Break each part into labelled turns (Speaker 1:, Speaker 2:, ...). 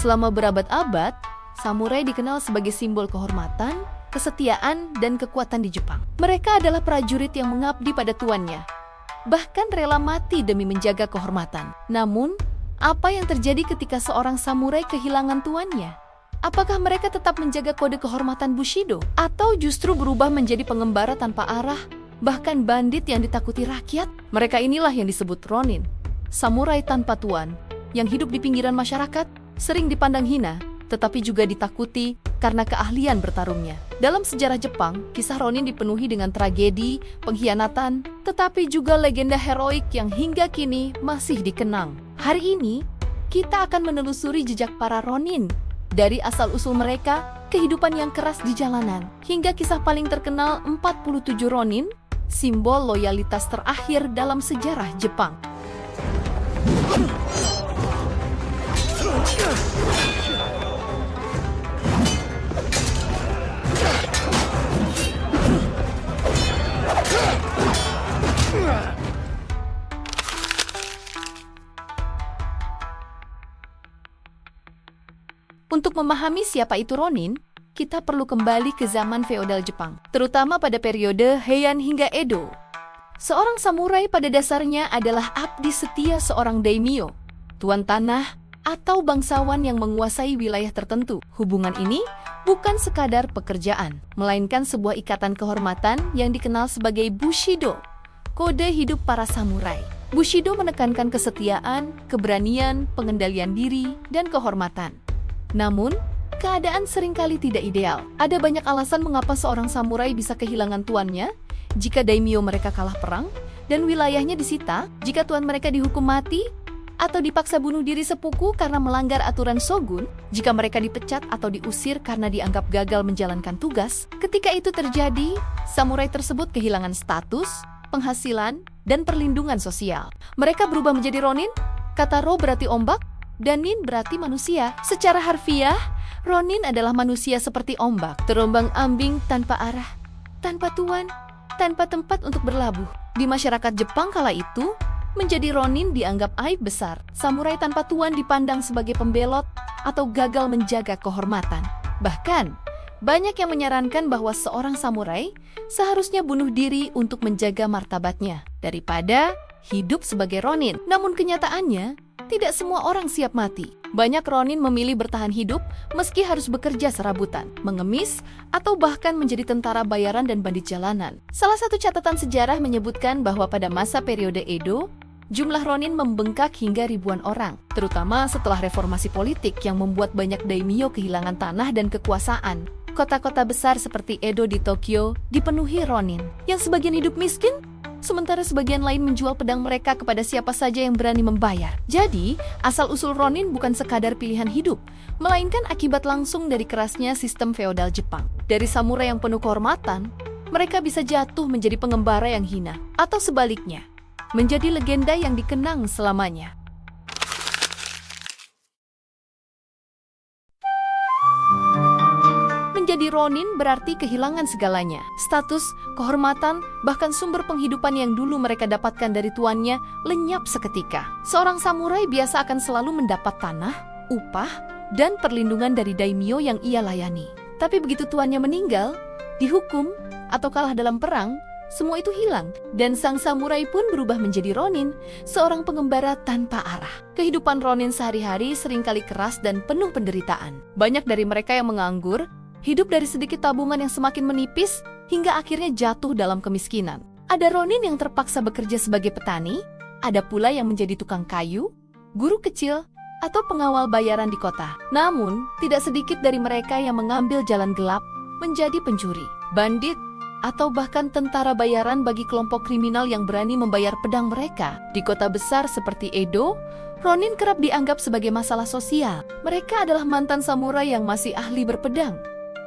Speaker 1: Selama berabad-abad, samurai dikenal sebagai simbol kehormatan, kesetiaan, dan kekuatan di Jepang. Mereka adalah prajurit yang mengabdi pada tuannya, bahkan rela mati demi menjaga kehormatan. Namun, apa yang terjadi ketika seorang samurai kehilangan tuannya? Apakah mereka tetap menjaga kode kehormatan Bushido? Atau justru berubah menjadi pengembara tanpa arah, bahkan bandit yang ditakuti rakyat? Mereka inilah yang disebut Ronin, samurai tanpa tuan, yang hidup di pinggiran masyarakat, sering dipandang hina, tetapi juga ditakuti karena keahlian bertarungnya. Dalam sejarah Jepang, kisah Ronin dipenuhi dengan tragedi, pengkhianatan, tetapi juga legenda heroik yang hingga kini masih dikenang. Hari ini, kita akan menelusuri jejak para Ronin, dari asal-usul mereka, kehidupan yang keras di jalanan, hingga kisah paling terkenal 47 Ronin, simbol loyalitas terakhir dalam sejarah Jepang. Untuk memahami siapa itu Ronin, kita perlu kembali ke zaman feodal Jepang, terutama pada periode Heian hingga Edo. Seorang samurai pada dasarnya adalah abdi setia seorang daimyo, tuan tanah, atau bangsawan yang menguasai wilayah tertentu. Hubungan ini bukan sekadar pekerjaan, melainkan sebuah ikatan kehormatan yang dikenal sebagai Bushido, kode hidup para samurai. Bushido menekankan kesetiaan, keberanian, pengendalian diri, dan kehormatan. Namun, keadaan seringkali tidak ideal. Ada banyak alasan mengapa seorang samurai bisa kehilangan tuannya jika daimyo mereka kalah perang, dan wilayahnya disita jika tuan mereka dihukum mati, atau dipaksa bunuh diri sepuku karena melanggar aturan shogun, jika mereka dipecat atau diusir karena dianggap gagal menjalankan tugas. Ketika itu terjadi, samurai tersebut kehilangan status, penghasilan, dan perlindungan sosial. Mereka berubah menjadi Ronin. Kata Ro berarti ombak, dan Nin berarti manusia. Secara harfiah, Ronin adalah manusia seperti ombak, terombang-ambing tanpa arah, tanpa tuan, tanpa tempat untuk berlabuh. Di masyarakat Jepang kala itu, menjadi Ronin dianggap aib besar. Samurai tanpa tuan dipandang sebagai pembelot atau gagal menjaga kehormatan. Bahkan, banyak yang menyarankan bahwa seorang samurai seharusnya bunuh diri untuk menjaga martabatnya daripada hidup sebagai Ronin. Namun kenyataannya, tidak semua orang siap mati. Banyak Ronin memilih bertahan hidup meski harus bekerja serabutan, mengemis, atau bahkan menjadi tentara bayaran dan bandit jalanan. Salah satu catatan sejarah menyebutkan bahwa pada masa periode Edo, jumlah Ronin membengkak hingga ribuan orang, terutama setelah reformasi politik yang membuat banyak daimyo kehilangan tanah dan kekuasaan. Kota-kota besar seperti Edo di Tokyo dipenuhi Ronin, yang sebagian hidup miskin, sementara sebagian lain menjual pedang mereka kepada siapa saja yang berani membayar. Jadi, asal-usul Ronin bukan sekadar pilihan hidup, melainkan akibat langsung dari kerasnya sistem feodal Jepang. Dari samurai yang penuh kehormatan, mereka bisa jatuh menjadi pengembara yang hina, atau sebaliknya, menjadi legenda yang dikenang selamanya. Menjadi Ronin berarti kehilangan segalanya. Status, kehormatan, bahkan sumber penghidupan yang dulu mereka dapatkan dari tuannya lenyap seketika. Seorang samurai biasa akan selalu mendapat tanah, upah, dan perlindungan dari daimyo yang ia layani. Tapi begitu tuannya meninggal, dihukum, atau kalah dalam perang, semua itu hilang. Dan sang samurai pun berubah menjadi Ronin, seorang pengembara tanpa arah. Kehidupan Ronin sehari-hari seringkali keras dan penuh penderitaan. Banyak dari mereka yang menganggur, hidup dari sedikit tabungan yang semakin menipis, hingga akhirnya jatuh dalam kemiskinan. Ada Ronin yang terpaksa bekerja sebagai petani, ada pula yang menjadi tukang kayu, guru kecil, atau pengawal bayaran di kota. Namun, tidak sedikit dari mereka yang mengambil jalan gelap, menjadi pencuri, bandit, atau bahkan tentara bayaran bagi kelompok kriminal yang berani membayar pedang mereka. Di kota besar seperti Edo, Ronin kerap dianggap sebagai masalah sosial. Mereka adalah mantan samurai yang masih ahli berpedang,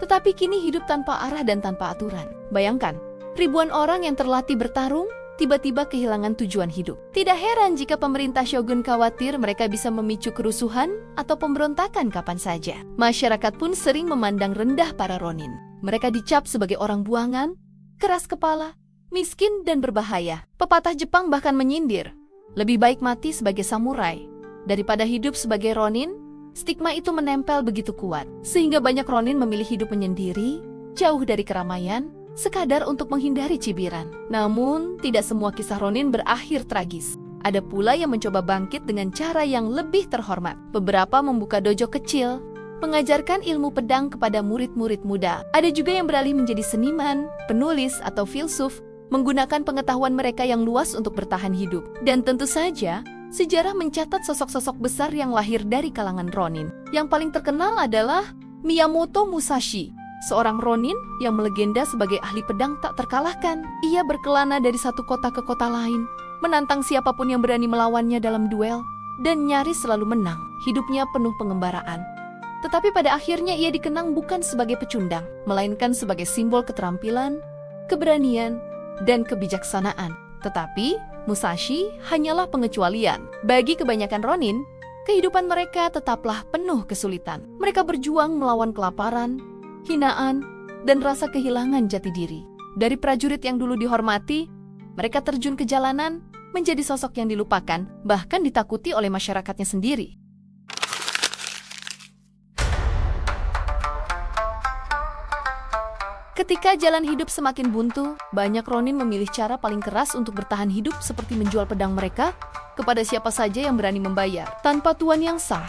Speaker 1: tetapi kini hidup tanpa arah dan tanpa aturan. Bayangkan, ribuan orang yang terlatih bertarung, tiba-tiba kehilangan tujuan hidup. Tidak heran jika pemerintah shogun khawatir mereka bisa memicu kerusuhan atau pemberontakan kapan saja. Masyarakat pun sering memandang rendah para Ronin. Mereka dicap sebagai orang buangan, keras kepala, miskin, dan berbahaya. Pepatah Jepang bahkan menyindir, lebih baik mati sebagai samurai daripada hidup sebagai Ronin, Stigma itu menempel begitu kuat, sehingga banyak Ronin memilih hidup menyendiri, jauh dari keramaian, sekadar untuk menghindari cibiran. Namun, tidak semua kisah Ronin berakhir tragis. Ada pula yang mencoba bangkit dengan cara yang lebih terhormat. Beberapa membuka dojo kecil, mengajarkan ilmu pedang kepada murid-murid muda. Ada juga yang beralih menjadi seniman, penulis, atau filsuf, menggunakan pengetahuan mereka yang luas untuk bertahan hidup. Dan tentu saja, sejarah mencatat sosok-sosok besar yang lahir dari kalangan Ronin. Yang paling terkenal adalah Miyamoto Musashi, seorang Ronin yang melegenda sebagai ahli pedang tak terkalahkan. Ia berkelana dari satu kota ke kota lain, menantang siapapun yang berani melawannya dalam duel, dan nyaris selalu menang. Hidupnya penuh pengembaraan. Tetapi pada akhirnya ia dikenang bukan sebagai pecundang, melainkan sebagai simbol keterampilan, keberanian, dan kebijaksanaan. Tetapi, Musashi hanyalah pengecualian. Bagi kebanyakan Ronin, kehidupan mereka tetaplah penuh kesulitan. Mereka berjuang melawan kelaparan, hinaan, dan rasa kehilangan jati diri. Dari prajurit yang dulu dihormati, mereka terjun ke jalanan, menjadi sosok yang dilupakan, bahkan ditakuti oleh masyarakatnya sendiri. Ketika jalan hidup semakin buntu, banyak Ronin memilih cara paling keras untuk bertahan hidup seperti menjual pedang mereka kepada siapa saja yang berani membayar. Tanpa tuan yang sah,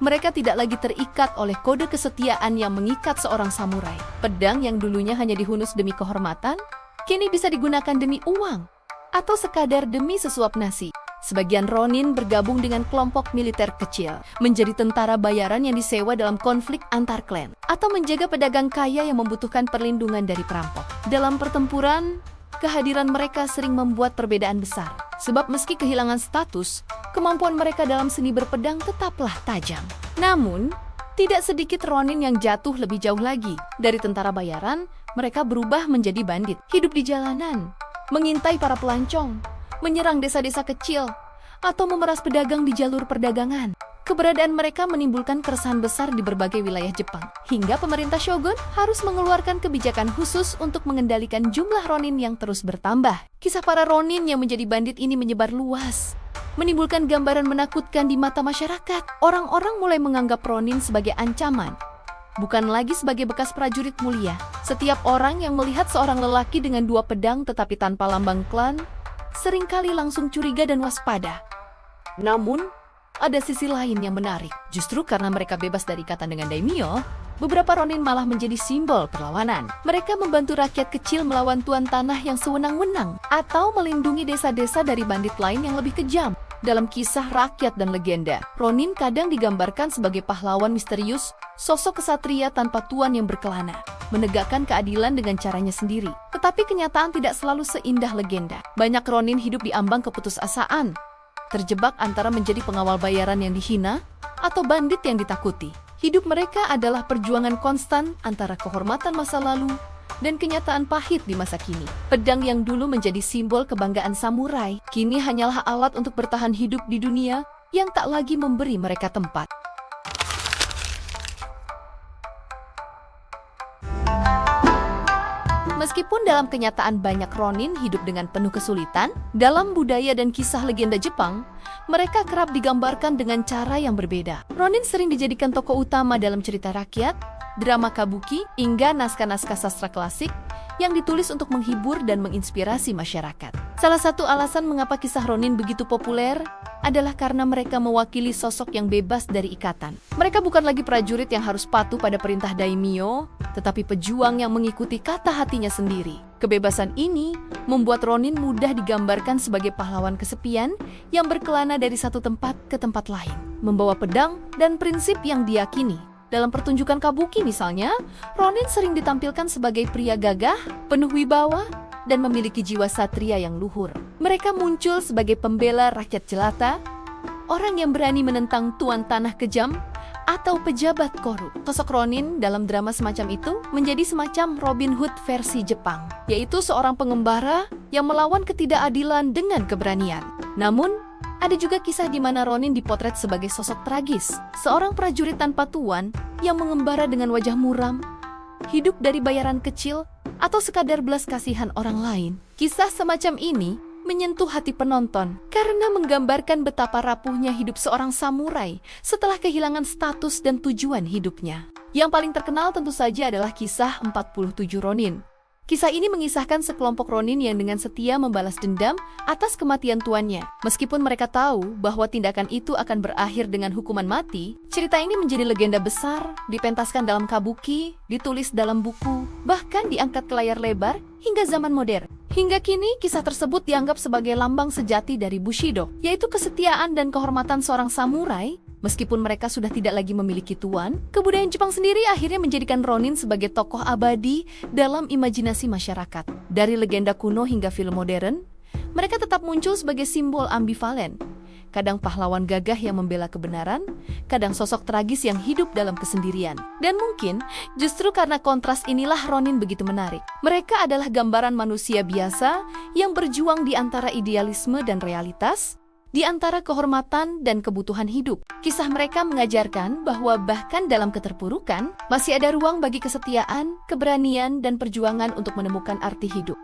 Speaker 1: mereka tidak lagi terikat oleh kode kesetiaan yang mengikat seorang samurai. Pedang yang dulunya hanya dihunus demi kehormatan, kini bisa digunakan demi uang, atau sekadar demi sesuap nasi. Sebagian Ronin bergabung dengan kelompok militer kecil, menjadi tentara bayaran yang disewa dalam konflik antar klan, atau menjaga pedagang kaya yang membutuhkan perlindungan dari perampok. Dalam pertempuran, kehadiran mereka sering membuat perbedaan besar, sebab meski kehilangan status, kemampuan mereka dalam seni berpedang tetaplah tajam. Namun, tidak sedikit Ronin yang jatuh lebih jauh lagi. Dari tentara bayaran, mereka berubah menjadi bandit, hidup di jalanan, mengintai para pelancong, menyerang desa-desa kecil, atau memeras pedagang di jalur perdagangan. Keberadaan mereka menimbulkan keresahan besar di berbagai wilayah Jepang, hingga pemerintah Shogun harus mengeluarkan kebijakan khusus untuk mengendalikan jumlah Ronin yang terus bertambah. Kisah para Ronin yang menjadi bandit ini menyebar luas, menimbulkan gambaran menakutkan di mata masyarakat. Orang-orang mulai menganggap Ronin sebagai ancaman, bukan lagi sebagai bekas prajurit mulia. Setiap orang yang melihat seorang lelaki dengan dua pedang tetapi tanpa lambang klan, seringkali langsung curiga dan waspada. Namun, ada sisi lain yang menarik. Justru karena mereka bebas dari ikatan dengan daimyo, beberapa Ronin malah menjadi simbol perlawanan. Mereka membantu rakyat kecil melawan tuan tanah yang sewenang-wenang, atau melindungi desa-desa dari bandit lain yang lebih kejam. Dalam kisah rakyat dan legenda, Ronin kadang digambarkan sebagai pahlawan misterius, sosok kesatria tanpa tuan yang berkelana, menegakkan keadilan dengan caranya sendiri. Tetapi kenyataan tidak selalu seindah legenda. Banyak Ronin hidup di ambang keputusasaan, terjebak antara menjadi pengawal bayaran yang dihina atau bandit yang ditakuti. Hidup mereka adalah perjuangan konstan antara kehormatan masa lalu dan kenyataan pahit di masa kini. Pedang yang dulu menjadi simbol kebanggaan samurai, kini hanyalah alat untuk bertahan hidup di dunia yang tak lagi memberi mereka tempat. Meskipun dalam kenyataan banyak Ronin hidup dengan penuh kesulitan, dalam budaya dan kisah legenda Jepang, mereka kerap digambarkan dengan cara yang berbeda. Ronin sering dijadikan tokoh utama dalam cerita rakyat, drama kabuki, hingga naskah-naskah sastra klasik yang ditulis untuk menghibur dan menginspirasi masyarakat. Salah satu alasan mengapa kisah Ronin begitu populer adalah karena mereka mewakili sosok yang bebas dari ikatan. Mereka bukan lagi prajurit yang harus patuh pada perintah daimyo, tetapi pejuang yang mengikuti kata hatinya sendiri. Kebebasan ini membuat Ronin mudah digambarkan sebagai pahlawan kesepian yang berkelana dari satu tempat ke tempat lain, membawa pedang dan prinsip yang diyakini. Dalam pertunjukan kabuki misalnya, Ronin sering ditampilkan sebagai pria gagah, penuh wibawa, dan memiliki jiwa satria yang luhur. Mereka muncul sebagai pembela rakyat jelata, orang yang berani menentang tuan tanah kejam, atau pejabat korup. Sosok Ronin dalam drama semacam itu menjadi semacam Robin Hood versi Jepang, yaitu seorang pengembara yang melawan ketidakadilan dengan keberanian. Namun, ada juga kisah di mana Ronin dipotret sebagai sosok tragis, seorang prajurit tanpa tuan yang mengembara dengan wajah muram, hidup dari bayaran kecil, atau sekadar belas kasihan orang lain. Kisah semacam ini menyentuh hati penonton karena menggambarkan betapa rapuhnya hidup seorang samurai setelah kehilangan status dan tujuan hidupnya. Yang paling terkenal tentu saja adalah kisah 47 Ronin. Kisah ini mengisahkan sekelompok Ronin yang dengan setia membalas dendam atas kematian tuannya. Meskipun mereka tahu bahwa tindakan itu akan berakhir dengan hukuman mati, cerita ini menjadi legenda besar, dipentaskan dalam kabuki, ditulis dalam buku, bahkan diangkat ke layar lebar hingga zaman modern. Hingga kini, kisah tersebut dianggap sebagai lambang sejati dari Bushido, yaitu kesetiaan dan kehormatan seorang samurai. Meskipun mereka sudah tidak lagi memiliki tuan, kebudayaan Jepang sendiri akhirnya menjadikan Ronin sebagai tokoh abadi dalam imajinasi masyarakat. Dari legenda kuno hingga film modern, mereka tetap muncul sebagai simbol ambivalen. Kadang pahlawan gagah yang membela kebenaran, kadang sosok tragis yang hidup dalam kesendirian. Dan mungkin justru karena kontras inilah Ronin begitu menarik. Mereka adalah gambaran manusia biasa yang berjuang di antara idealisme dan realitas, di antara kehormatan dan kebutuhan hidup. Kisah mereka mengajarkan bahwa bahkan dalam keterpurukan, masih ada ruang bagi kesetiaan, keberanian, dan perjuangan untuk menemukan arti hidup.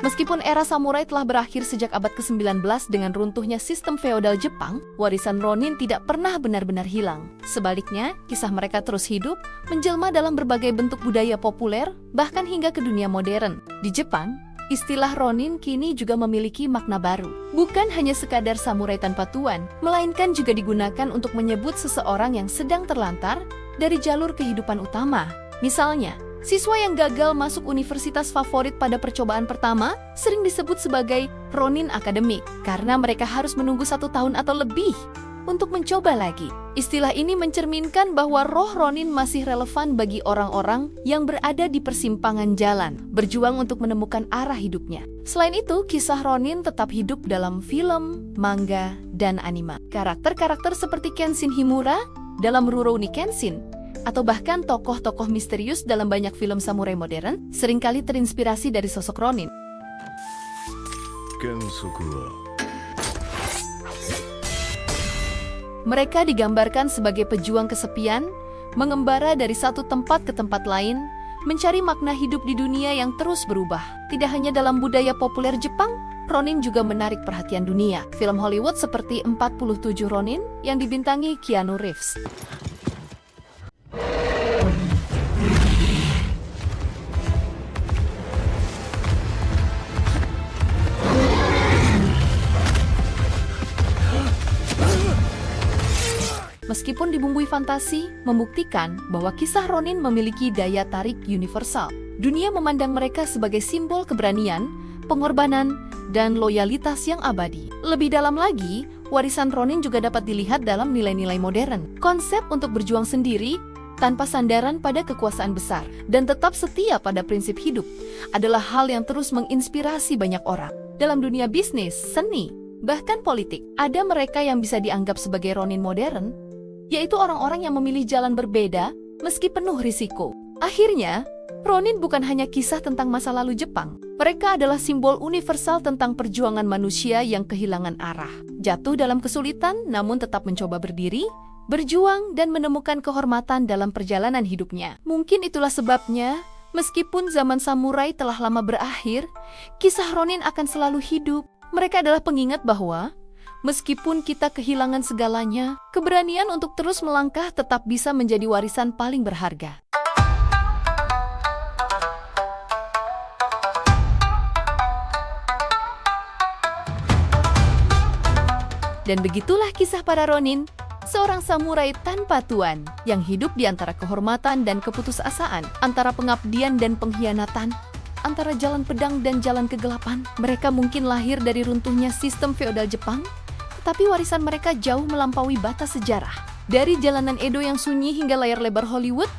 Speaker 1: Meskipun era samurai telah berakhir sejak abad ke-19 dengan runtuhnya sistem feodal Jepang, warisan Ronin tidak pernah benar-benar hilang. Sebaliknya, kisah mereka terus hidup, menjelma dalam berbagai bentuk budaya populer, bahkan hingga ke dunia modern. Di Jepang, istilah Ronin kini juga memiliki makna baru. Bukan hanya sekadar samurai tanpa tuan, melainkan juga digunakan untuk menyebut seseorang yang sedang terlantar dari jalur kehidupan utama. Misalnya, siswa yang gagal masuk universitas favorit pada percobaan pertama sering disebut sebagai Ronin akademik karena mereka harus menunggu 1 tahun atau lebih untuk mencoba lagi. Istilah ini mencerminkan bahwa roh Ronin masih relevan bagi orang-orang yang berada di persimpangan jalan, berjuang untuk menemukan arah hidupnya. Selain itu, kisah Ronin tetap hidup dalam film, manga, dan anime. Karakter-karakter seperti Kenshin Himura dalam Rurouni Kenshin, atau bahkan tokoh-tokoh misterius dalam banyak film samurai modern, seringkali terinspirasi dari sosok Ronin. Mereka digambarkan sebagai pejuang kesepian, mengembara dari satu tempat ke tempat lain, mencari makna hidup di dunia yang terus berubah. Tidak hanya dalam budaya populer Jepang, Ronin juga menarik perhatian dunia. Film Hollywood seperti 47 Ronin yang dibintangi Keanu Reeves, meskipun dibumbui fantasi, membuktikan bahwa kisah Ronin memiliki daya tarik universal. Dunia memandang mereka sebagai simbol keberanian, pengorbanan, dan loyalitas yang abadi. Lebih dalam lagi, warisan Ronin juga dapat dilihat dalam nilai-nilai modern. Konsep untuk berjuang sendiri, tanpa sandaran pada kekuasaan besar, dan tetap setia pada prinsip hidup, adalah hal yang terus menginspirasi banyak orang. Dalam dunia bisnis, seni, bahkan politik, ada mereka yang bisa dianggap sebagai Ronin modern, yaitu orang-orang yang memilih jalan berbeda meski penuh risiko. Akhirnya, Ronin bukan hanya kisah tentang masa lalu Jepang. Mereka adalah simbol universal tentang perjuangan manusia yang kehilangan arah, jatuh dalam kesulitan namun tetap mencoba berdiri, berjuang, dan menemukan kehormatan dalam perjalanan hidupnya. Mungkin itulah sebabnya, meskipun zaman samurai telah lama berakhir, kisah Ronin akan selalu hidup. Mereka adalah pengingat bahwa meskipun kita kehilangan segalanya, keberanian untuk terus melangkah tetap bisa menjadi warisan paling berharga. Dan begitulah kisah para Ronin, seorang samurai tanpa tuan yang hidup di antara kehormatan dan keputusasaan, antara pengabdian dan pengkhianatan, antara jalan pedang dan jalan kegelapan. Mereka mungkin lahir dari runtuhnya sistem feodal Jepang, tapi warisan mereka jauh melampaui batas sejarah. Dari jalanan Edo yang sunyi hingga layar lebar Hollywood,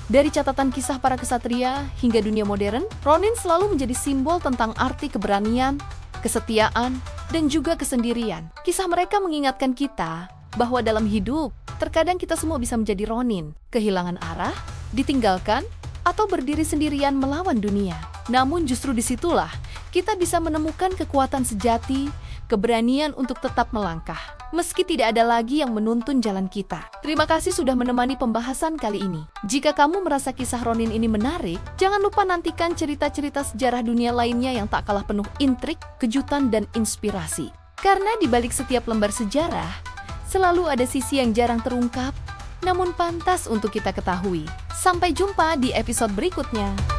Speaker 1: dari catatan kisah para kesatria hingga dunia modern, Ronin selalu menjadi simbol tentang arti keberanian, kesetiaan, dan juga kesendirian. Kisah mereka mengingatkan kita bahwa dalam hidup, terkadang kita semua bisa menjadi Ronin, kehilangan arah, ditinggalkan, atau berdiri sendirian melawan dunia. Namun justru disitulah kita bisa menemukan kekuatan sejati, keberanian untuk tetap melangkah. meski tidak ada lagi yang menuntun jalan kita. Terima kasih sudah menemani pembahasan kali ini. Jika kamu merasa kisah Ronin ini menarik, jangan lupa nantikan cerita-cerita sejarah dunia lainnya yang tak kalah penuh intrik, kejutan, dan inspirasi. Karena di balik setiap lembar sejarah, selalu ada sisi yang jarang terungkap, namun pantas untuk kita ketahui. Sampai jumpa di episode berikutnya.